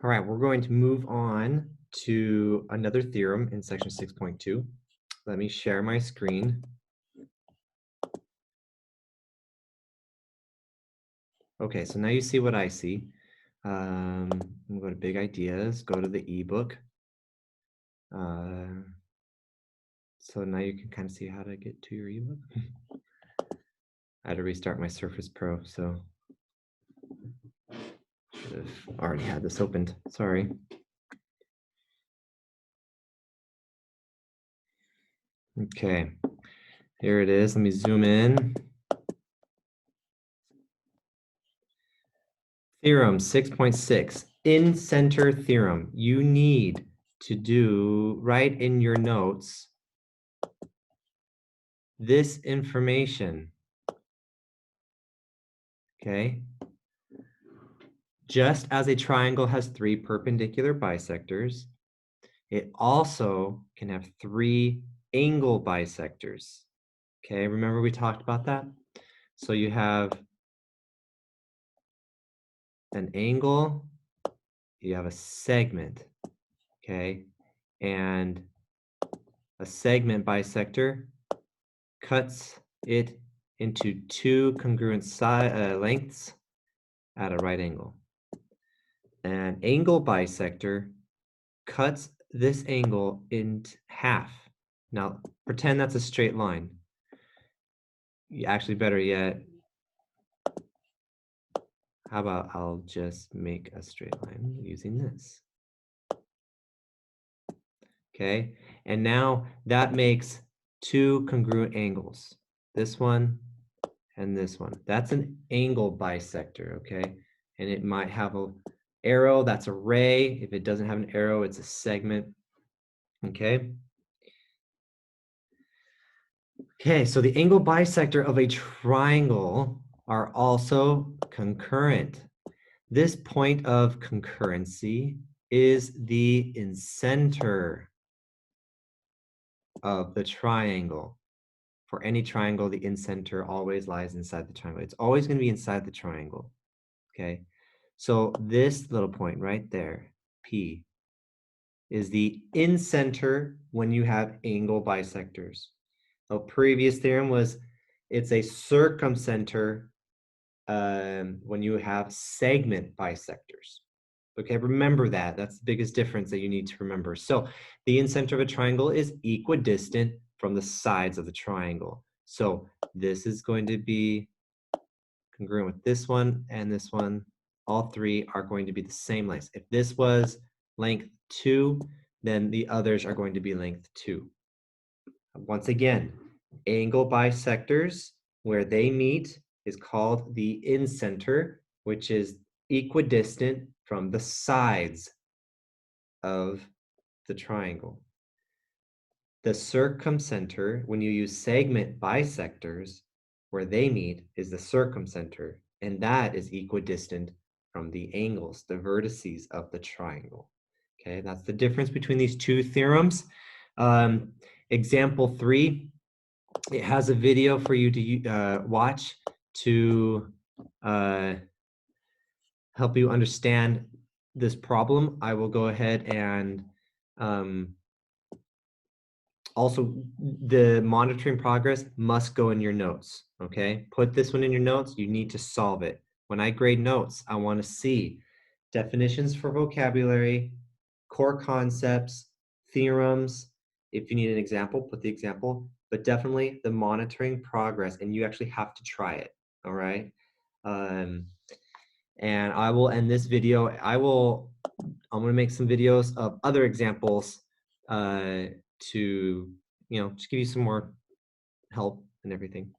All right, we're going to move on to another theorem in section 6.2. Let me share my screen. Okay, so now you see what I see. I'm gonna go to Big Ideas, go to the ebook. So now you can kind of see how to get to your ebook. I had to restart my Surface Pro, so should have already had this opened. Sorry. Okay, here it is. Let me zoom in. Theorem 6.6, in-center theorem. You need to write in your notes this information, okay? Just as a triangle has 3 perpendicular bisectors, it also can have 3 angle bisectors, okay? Remember we talked about that? So you have an angle, you have a segment, okay? And a segment bisector cuts it into 2 congruent lengths at a right angle. An angle bisector cuts this angle in half. Now, pretend that's a straight line. Actually, better yet, how about I'll just make a straight line using this. Okay, and now that makes 2 congruent angles. This one and this one. That's an angle bisector, okay? And it might have a arrow, that's a ray. If it doesn't have an arrow, it's a segment, okay? Okay, so the angle bisector of a triangle are also concurrent. This point of concurrency is the incenter of the triangle. For any triangle, the incenter always lies inside the triangle. It's always going to be inside the triangle, okay? So this little point right there, P, is the incenter when you have angle bisectors. A previous theorem was it's a circumcenter when you have segment bisectors. Okay, remember that. That's the biggest difference that you need to remember. So the incenter of a triangle is equidistant from the sides of the triangle. So this is going to be congruent with this one and this one. All 3 are going to be the same length. If this was length 2, then the others are going to be length 2. Once again, angle bisectors, where they meet, is called the incenter, which is equidistant from the sides of the triangle. The circumcenter, when you use segment bisectors, where they meet, is the circumcenter, and that is equidistant from the angles, the vertices of the triangle. Okay, that's the difference between these 2 theorems. Example 3, it has a video for you to watch to help you understand this problem. I will go ahead and also the monitoring progress must go in your notes, okay? Put this one in your notes. You need to solve it. When I grade notes, I want to see definitions for vocabulary, core concepts, theorems. If you need an example, put the example, but definitely the monitoring progress, and you actually have to try it, all right? And I will end this video. I'm gonna make some videos of other examples to, just give you some more help and everything.